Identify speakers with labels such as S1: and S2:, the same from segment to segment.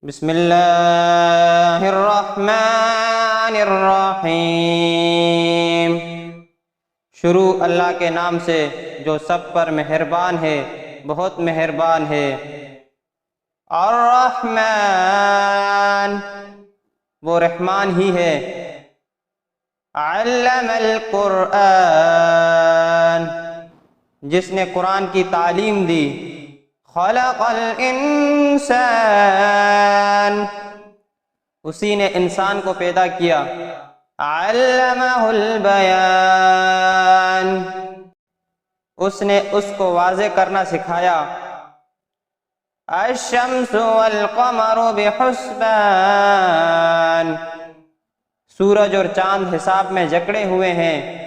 S1: بسم اللہ الرحمن الرحیم۔ شروع اللہ کے نام سے جو سب پر مہربان ہے، بہت مہربان ہے۔ الرحمن، وہ رحمان ہی ہے۔ علم القرآن، جس نے قرآن کی تعلیم دی۔ خلق الانسان، اسی نے انسان کو پیدا کیا۔ علمہ البیان، اس نے اس کو واضح کرنا سکھایا۔ الشمس والقمر بحسبان، سورج اور چاند حساب میں جکڑے ہوئے ہیں۔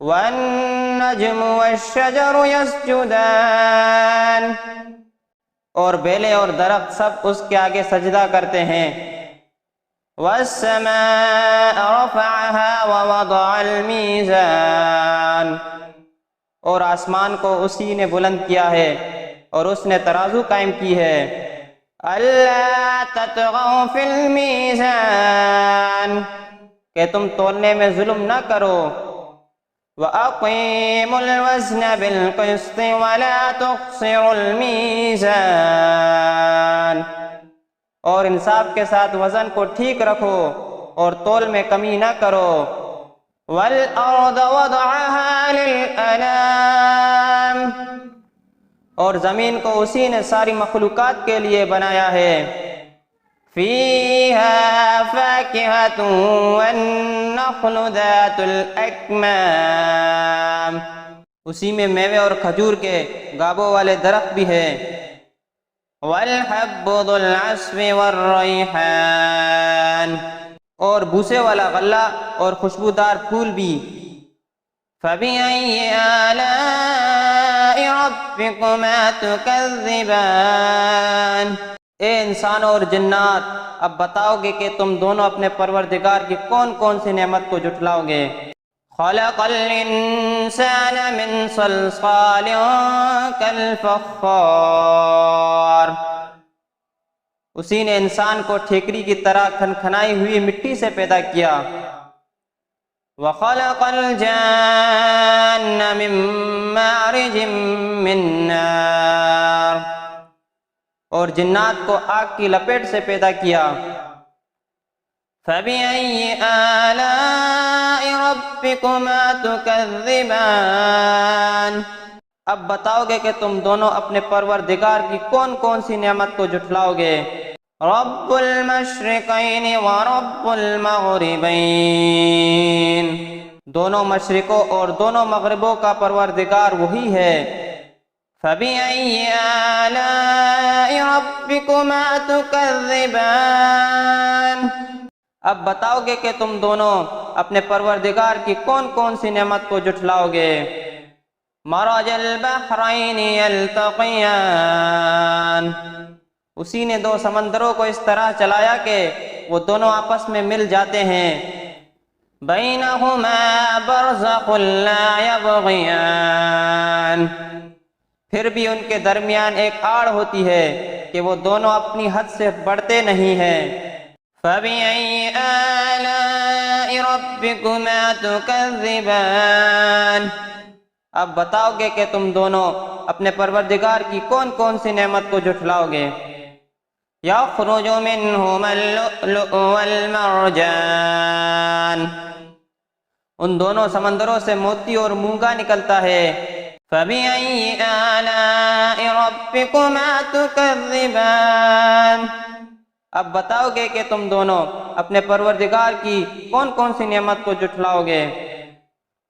S1: والنجم والشجر یسجدان، اور بیلے اور درخت سب اس کے آگے سجدہ کرتے ہیں۔ والسماء رفعها ووضع الميزان، اور آسمان کو اسی نے بلند کیا ہے اور اس نے ترازو قائم کی ہے۔ الا تطغوا فی المیزان، کہ تم تولنے میں ظلم نہ کرو۔ وَأَقِيمُوا الْوَزْنَ بِالْقِسْطِ وَلَا تُخْسِرُوا الْمِيزَانَ، اور انصاف کے ساتھ وزن کو ٹھیک رکھو اور تول میں کمی نہ کرو۔ وَالْأَرْضَ وَضَعَهَا لِلْأَنَامِ، اور زمین کو اسی نے ساری مخلوقات کے لیے بنایا ہے۔ فِيهَا فَاكِهَةٌ وَالنَّخْلُ ذَاتُ الْأَكْمَامِ، اسی میں میوے اور کھجور کے گابوں والے درخت بھی ہے۔ وَالْحَبُّ ذُو الْعَصْفِ وَالرَّيْحَانِ، اور بوسے والا غلہ اور خوشبودار پھول بھی۔ فَبِأَيِّ آلَاءِ رَبِّكُمَا تُكَذِّبَانِ، اے انسانوں اور جنات، اب بتاؤ گے کہ تم دونوں اپنے پروردگار کی کون کون سی نعمت کو جھٹلاؤ گے۔ خلق الانسان من صلصال کالفخار، اسی نے انسان کو ٹھیکری کی طرح کھنکھنائی ہوئی مٹی سے پیدا کیا۔ وخلق الجان من مارج من نار، اور جنات کو آگ کی لپیٹ سے پیدا کیا۔ فَبِأَيِّ آلَاءِ رَبِّكُمَا تُكَذِّبَانِ، اب بتاؤ گے کہ تم دونوں اپنے پروردگار کی کون کون سی نعمت کو جھٹلاؤ گے۔ رب المشرقین ورب المغربین، دونوں مشرقوں اور دونوں مغربوں کا پروردگار وہی ہے۔ فَبِأَيِّ آلَاءِ رَبِّكُمَا تُكَذِّبَانِ، اب بتاؤ گے کہ تم دونوں اپنے پروردگار کی کون کون سی نعمت کو جھٹلاؤ گے۔ مرج البحرین یلتقیان، اسی نے دو سمندروں کو اس طرح چلایا کہ وہ دونوں آپس میں مل جاتے ہیں۔ بینہما برزخ لا یبغیان، پھر بھی ان کے درمیان ایک آڑ ہوتی ہے کہ وہ دونوں اپنی حد سے بڑھتے نہیں ہیں۔ فَبِأَيِّ آلَاءِ رَبِّكُمَا تُكَذِّبَانِ، اب بتاؤ گے کہ تم دونوں اپنے پروردگار کی کون کون سی نعمت کو جھٹلاؤ گے۔ يَخْرُجُ مِنْهُمَا اللُّؤْلُؤُ وَالْمَرْجَانُ، ان دونوں سمندروں سے موتی اور مونگا نکلتا ہے۔ فَبِأَيِّ آلَاءِ رَبِّكُمَا تُكَذِّبَانِ، اب بتاؤ گے کہ تم دونوں اپنے پروردگار کی کون کون سی نعمت کو جھٹلاؤ گے۔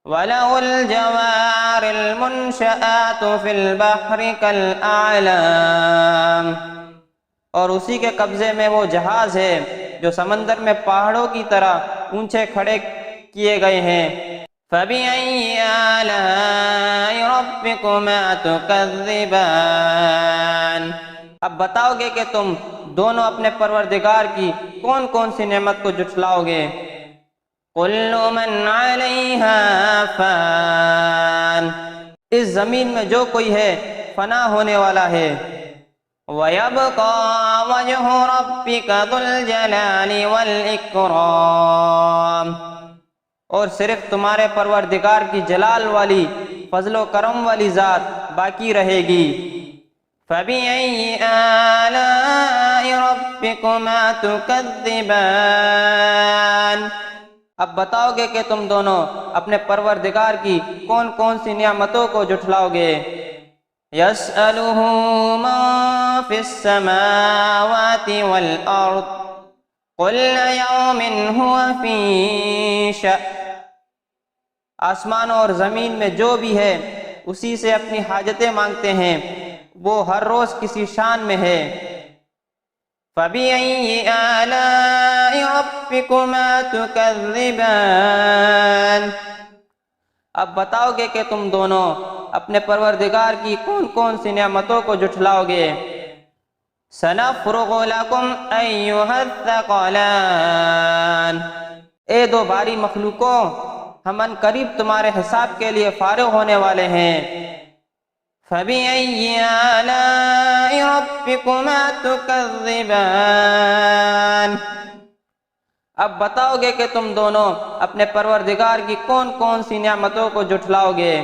S1: وَلَهُ الْجَوَارِ الْمُنشَآتُ فِي الْبَحْرِ كَالْأَعْلَامِ، اور اسی کے قبضے میں وہ جہاز ہے جو سمندر میں پہاڑوں کی طرح اونچے کھڑے کیے گئے ہیں۔ فَبِأَيِّ آلَاءِ رَبِّكُمَا تُكَذِّبَانِ، اب بتاؤ گے کہ تم دونوں اپنے پروردگار کی کون کون سی نعمت کو جھٹلاؤ گے۔ كُلُّ مَنْ عَلَيْهَا فَانٍ، اس زمین میں جو کوئی ہے فنا ہونے والا ہے۔ وَيَبْقَى وَجْهُ رَبِّكَ ذُو الْجَلَالِ وَالْإِكْرَامِ، اور صرف تمہارے پروردگار کی جلال والی فضل و کرم والی ذات باقی رہے گی۔ فَبِأَيِّ آلَاءِ رَبِّكُمَا تُكَذِّبَانِ، اب بتاؤ گے کہ تم دونوں اپنے پروردگار کی کون کون سی نعمتوں کو جھٹلاؤ گے۔ يَسْأَلُهُ مَن فِي السَّمَاوَاتِ وَالْأَرْضِ كُلَّ يَوْمٍ هُوَ فِي شَأْنٍ، آسمان اور زمین میں جو بھی ہے اسی سے اپنی حاجتیں مانگتے ہیں، وہ ہر روز کسی شان میں ہے۔ فَبِأَيِّ آلَاءِ رَبِّكُمَا تُكَذِّبَانِ، اب بتاؤ گے کہ تم دونوں اپنے پروردگار کی کون کون سی نعمتوں کو جھٹلاؤ گے۔ سَنَفْرُغُ لَكُمْ أَيُّهَا الثَّقَلَانِ، اے دو باری مخلوقوں، ہم ان قریب تمہارے حساب کے لیے فارغ ہونے والے ہیں۔ فَبِأَيِّ آلَاءِ رَبِّكُمَا تُكَذِّبَانِ، اب بتاؤ گے کہ تم دونوں اپنے پروردگار کی کون کون سی نعمتوں کو جھٹلاؤ گے۔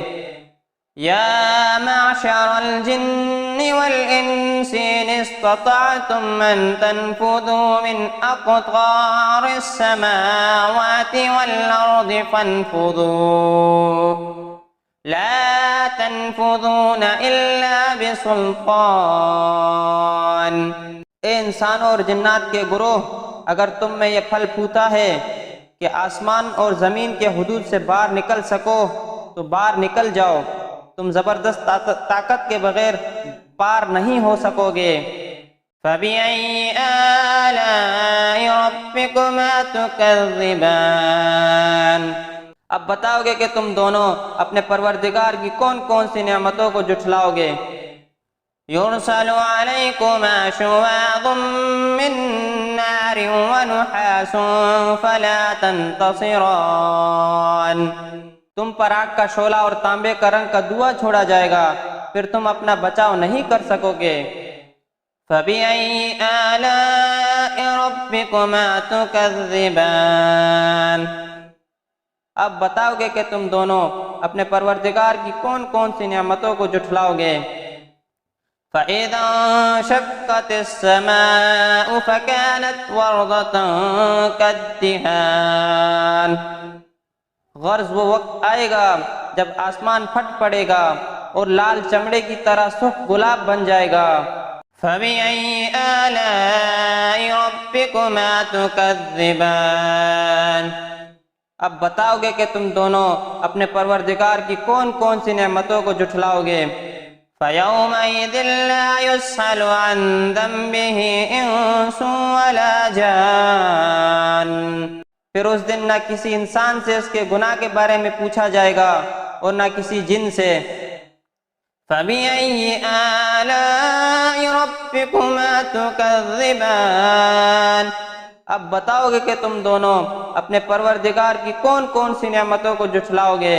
S1: یا معشر الجن والانس ان استطعتم ان تنفذوا من اقطار السماوات والارض فانفذوا لا تنفذون الا بسلطان، اے انسانوں اور جنات کے گروہ، اگر تم میں یہ پھل پھوتا ہے کہ آسمان اور زمین کے حدود سے باہر نکل سکو تو باہر نکل جاؤ، تم زبردست طاقت کے بغیر پار نہیں ہو سکو گے۔ فَبِأَيِّ آلَاءِ رَبِّكُمَا تُكَذِّبَانِ، اب بتاؤ گے کہ تم دونوں اپنے پروردگار کی کون کون سی نعمتوں کو جھٹلاؤ گے۔ يُرْسَلُ عَلَيْكُمَا شُوَاظٌ مِّن نَّارٍ وَنُحَاسٌ فَلَا تَنتَصِرَانِ، تم پر آگ کا شعلہ اور تانبے کا رنگ کا دھواں چھوڑا جائے گا، پھر تم اپنا بچاؤ نہیں کر سکو گے۔ فَبِأَيِّ آلَاءِ رَبِّكُمَا تُكَذِّبَانِ، اب بتاؤ گے کہ تم دونوں اپنے پروردگار کی کون کون سی نعمتوں کو جھٹلاؤ گے۔ فَإِذَا انشَقَّتِ السَّمَاءُ فَكَانَتْ وَرْدَةً كَالدِّهَانِ، غرض وہ وقت آئے گا جب آسمان پھٹ پڑے گا اور لال چمڑے کی طرح سرخ گلاب بن جائے گا۔ فَبِأَيِّ آلَاءِ رَبِّكُمَا تُكَذِّبَانِ، اب بتاؤ گے کہ تم دونوں اپنے پروردگار کی کون کون سی نعمتوں کو جھٹلاؤ گے۔ فَيَوْمَئِذٍ لَا يُسْأَلُ عَن ذَنبِهِ إِنسٌ وَلَا جَانٌ، پھر اس دن نہ کسی انسان سے اس کے گناہ کے بارے میں پوچھا جائے گا اور نہ کسی جن سے۔ فَبِأَيِّ آلَاءِ رَبِّكُمَا تُكَذِّبَانِ، اب بتاؤ گے کہ تم دونوں اپنے پروردگار کی کون کون سی نعمتوں کو جھٹلاؤ گے۔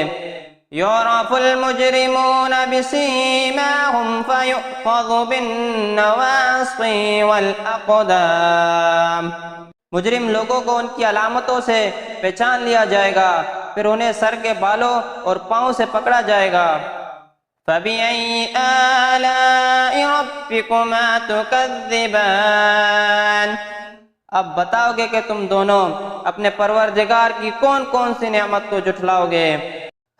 S1: يُعْرَفُ الْمُجْرِمُونَ بِسِيمَاهُمْ فَيُؤْخَذُ بِالنَّوَاصِي وَالْأَقْدَامِ، مجرم لوگوں کو ان کی علامتوں سے پہچان لیا جائے گا، پھر انہیں سر کے بالوں اور پاؤں سے پکڑا جائے گا۔ فَبِأَيِّ آلَاءِ رَبِّكُمَا تُكَذِّبَانِ، اب بتاؤ گے کہ تم دونوں اپنے پروردگار کی کون کون سی نعمت کو جھٹلاؤ گے۔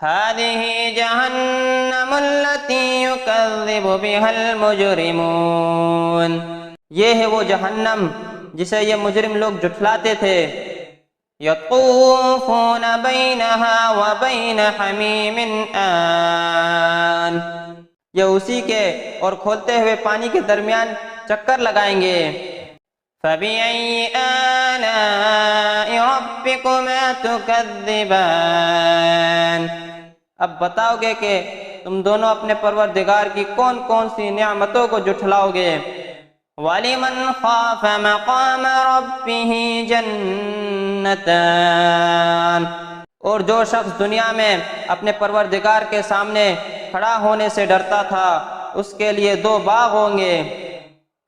S1: هَذِهِ جَهَنَّمُ الَّتِي يُكَذِّبُ بِهَا الْمُجْرِمُونَ، یہ ہے وہ جہنم جسے یہ مجرم لوگ جھٹلاتے تھے۔ يَطُوفُونَ بَيْنَهَا وَبَيْنَ حَمِيمٍ آنٍ، یہ اسی کے اور کھولتے ہوئے پانی کے درمیان چکر لگائیں گے۔ فَبِأَيِّ آلَاءِ رَبِّكُمَا تُكَذِّبَانِ، اب بتاؤ گے کہ تم دونوں اپنے پروردگار کی کون کون سی نعمتوں کو جھٹلاؤ گے۔ وَلِمَنْ خَافَ مَقَامَ رَبِّهِ جَنَّتَانِ، اور جو شخص دنیا میں اپنے پروردگار کے سامنے کھڑا ہونے سے ڈرتا تھا اس کے لیے دو باغ ہوں گے۔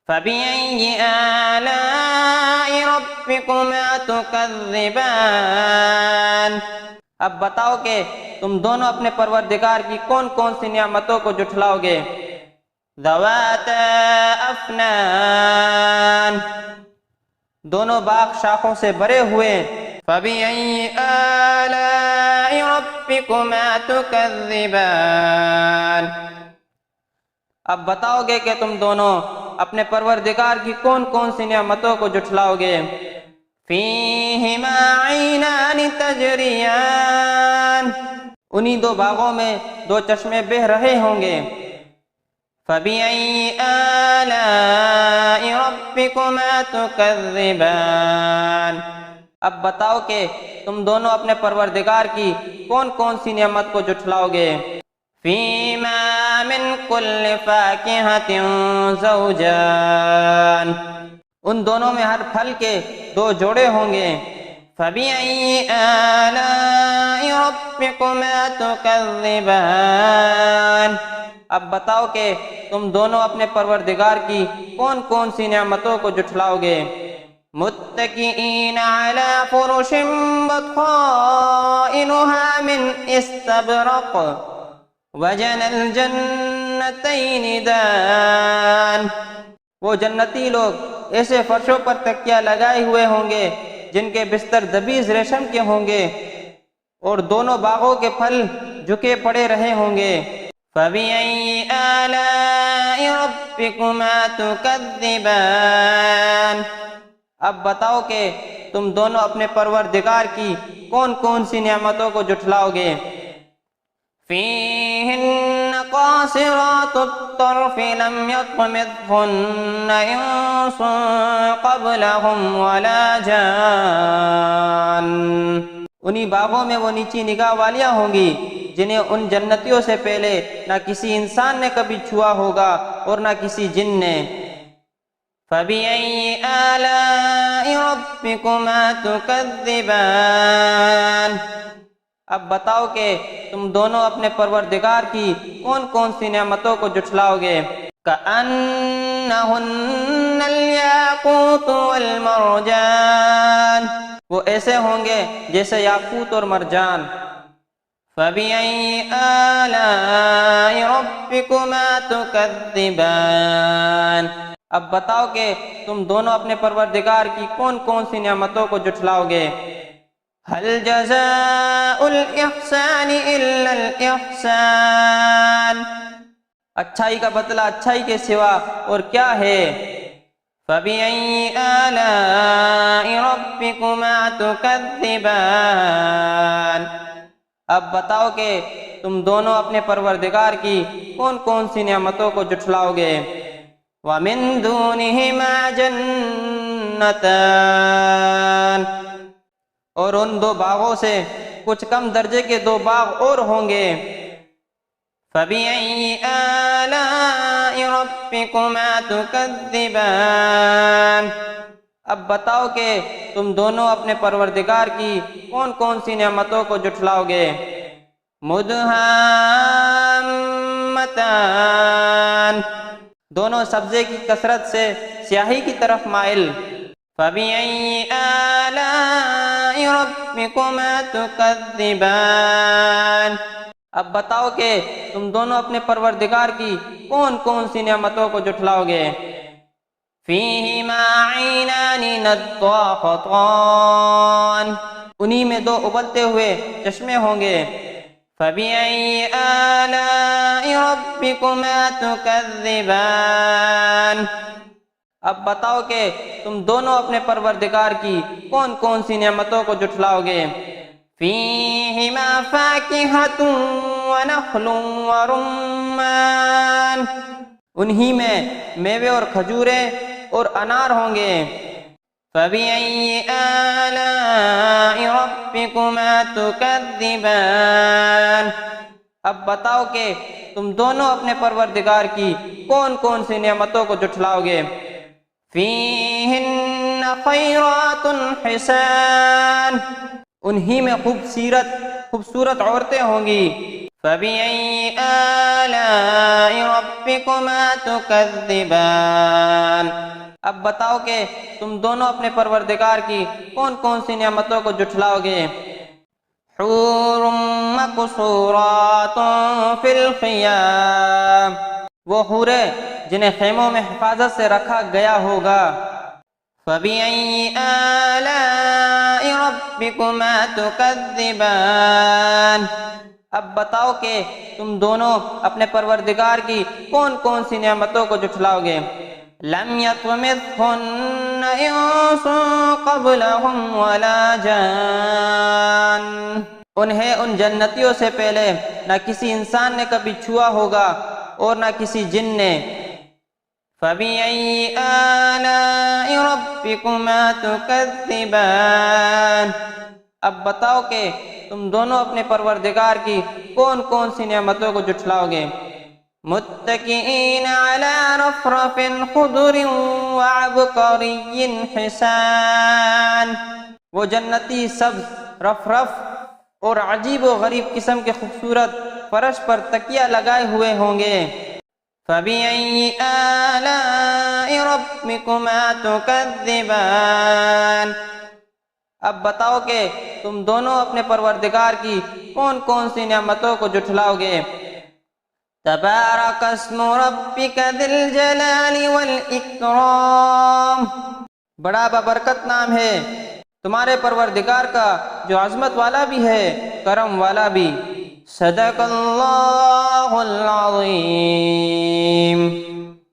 S1: فَبِأَيِّ آلَاءِ رَبِّكُمَا تُكَذِّبَانِ۔ اب بتاؤ کہ تم دونوں اپنے پروردگار کی کون کون سی نعمتوں کو جھٹلاؤ گے۔ ذَوَاتَا أَفْنَانٍ، دونوں باغ شاخوں سے بھرے ہوئے۔ فَبِأَيِّ آلَاءِ رَبِّكُمَا تُكَذِّبَانِ، اب بتاؤ گے کہ تم دونوں اپنے پروردگار کی کون کون سی نعمتوں کو جھٹلاؤ گے۔ فِيهِمَا عَيْنَانِ تَجْرِيَانِ، انہی دو باغوں میں دو چشمے بہہ رہے ہوں گے۔ فَبِأَيِّ آلَاءِ رَبِّكُمَا تُكَذِّبَانِ، اب بتاؤ کہ تم دونوں اپنے پروردگار کی کون کون سی نعمت کو جھٹلاؤ گے۔ فِيمَا مِن كُلِّ فَاكِهَةٍ زَوْجَانِ، ان دونوں میں ہر پھل کے دو جوڑے ہوں گے۔ فَبِأَيِّ آلَاءِ رَبِّكُمَا تُكَذِّبَانِ، اب بتاؤ کہ تم دونوں اپنے پروردگار کی کون کون سی نعمتوں کو جھٹلاؤ گے۔ مُتَّكِئِينَ عَلَى فُرُشٍ بَطَائِنُهَا مِنْ إِسْتَبْرَقٍ وَجَنَى الْجَنَّتَيْنِ دَانٍ، وہ جنتی لوگ ایسے فرشوں پر تکیہ لگائے ہوئے ہوں گے جن کے بستر دبیز ریشم کے ہوں گے، اور دونوں باغوں کے پھل جھکے پڑے رہے ہوں گے۔ فَبِأَيِّ آلَاءِ رَبِّكُمَا تُكَذِّبَانِ، اب بتاؤ کہ تم دونوں اپنے پروردگار کی کون کون سی نعمتوں کو جھٹلاؤ گے۔ فِيهِنَّ قَاصِرَاتُ الطَّرْفِ لَمْ يَطْمِثْهُنَّ إِنسٌ قَبْلَهُمْ وَلَا جَانٌّ، انہی باغوں میں وہ نیچی نگاہ والیاں ہوں گی جنہیں ان جنتیوں سے پہلے نہ کسی انسان نے کبھی چھوا ہوگا اور نہ کسی جن نے۔ فَبِأَيِّ آلَاءِ رَبِّكُمَا تُكَذِّبَانِ، اب بتاؤ کہ تم دونوں اپنے پروردگار کی کون کون سی نعمتوں کو جھٹلاؤ گے۔ كَأَنَّهُنَّ الْيَاقُوتُ وَالْمَرْجَانُ، وہ ایسے ہوں گے جیسے یاقوت اور مرجان۔ فَبِأَيِّ آلَاءِ رَبِّكُمَا تُكَذِّبَانِ، اب بتاؤ کہ تم دونوں اپنے پروردگار کی کون کون سی نعمتوں کو جھٹلاؤ گے۔ هَلْ جَزَاءُ الْإِحْسَانِ إِلَّا الْإِحْسَانُ، اچھائی کا بدلہ اچھائی کے سوا اور کیا ہے۔ فَبِأَيِّ آلَاءِ رَبِّكُمَا تُكَذِّبَانِ، اب بتاؤ کہ تم دونوں اپنے پروردگار کی کون کون سی نعمتوں کو جھٹلاؤ گے۔ وَمِن دُونِهِمَا جَنَّتَانِ، اور ان دو باغوں سے کچھ کم درجے کے دو باغ اور ہوں گے۔ فَبِأَيِّ آلَاءِ رَبِّكُمَا تُكَذِّبَانِ، اب بتاؤ کہ تم دونوں اپنے پروردگار کی کون کون سی نعمتوں کو جھٹلاؤ گے۔ مُدْهَامَّتَانِ، دونوں سبزے کی کثرت سے سیاہی کی طرف مائل۔ فَبِأَيِّ آلَاءِ رَبِّكُمَا تُكَذِّبَانِ، اب بتاؤ کہ تم دونوں اپنے پروردگار کی کون کون سی نعمتوں کو جھٹلاؤ گے۔ فِيهِمَا عَيْنَانِ نَضَّاخَتَانِ، انہی میں دو ابلتے ہوئے چشمے ہوں گے۔ فَبِأَيِّ آلَاءِ رَبِّكُمَا تُكَذِّبَانِ، اب بتاؤ کہ تم دونوں اپنے پروردگار کی کون کون سی نعمتوں کو جھٹلاؤ گے۔ فِيهِمَا فَاكِهَةٌ وَنَخْلٌ وَرُمَّانٌ، انہی میں میوے اور کھجوریں اور انار ہوں گے۔ فَبِأَيِّ آلَاءِ رَبِّكُمَا تُكَذِّبَانِ، اب بتاؤ کہ تم دونوں اپنے پروردگار کی کون کون سی نعمتوں کو جھٹلاؤ گے۔ فِيهِنَّ خَيْرَاتٌ حِسَانٌ، انہی میں خوبصورت عورتیں ہوں گی۔ فَبِأَيِّ آلَاءِ رَبِّكُمَا تُكَذِّبَانِ، اب بتاؤ کہ تم دونوں اپنے پروردگار کی کون کون سی نعمتوں کو جھٹلاؤ گے۔ حور مقصورات فی الخیام، وہ حوریں جنہیں خیموں میں حفاظت سے رکھا گیا ہوگا۔ فَبِأَيِّ آلَاءِ رَبِّكُمَا تُكَذِّبَانِ، اب بتاؤ کہ تم دونوں اپنے پروردگار کی کون کون سی نعمتوں کو جھٹلاؤ گے۔ لم يطمثهن انس قبلهم ولا جان، انہیں ان جنتیوں سے پہلے نہ کسی انسان نے کبھی چھوا ہوگا اور نہ کسی جن نے۔ فَبِأَيِّ آلَاءِ رَبِّكُمَا تُكَذِّبَانِ، اب بتاؤ کہ تم دونوں اپنے پروردگار کی کون کون سی نعمتوں کو جھٹلاؤ گے۔ متکئین علی رفرف خضر وعبقری حسان، وہ جنتی سبز رفرف اور عجیب و غریب قسم کے خوبصورت فرش پر تکیہ لگائے ہوئے ہوں گے۔ فَبِأَيِّ آلَاءِ رَبِّكُمَا تُكَذِّبَانِ، اب بتاؤ کہ تم دونوں اپنے پروردگار کی کون کون سی نعمتوں کو جھٹلاؤ گے۔ تبارک اسم ربک ذی الجلال والاکرام، بڑا بابرکت نام ہے تمہارے پروردگار کا جو عظمت والا بھی ہے کرم والا بھی۔ صدق اللہ العظیم۔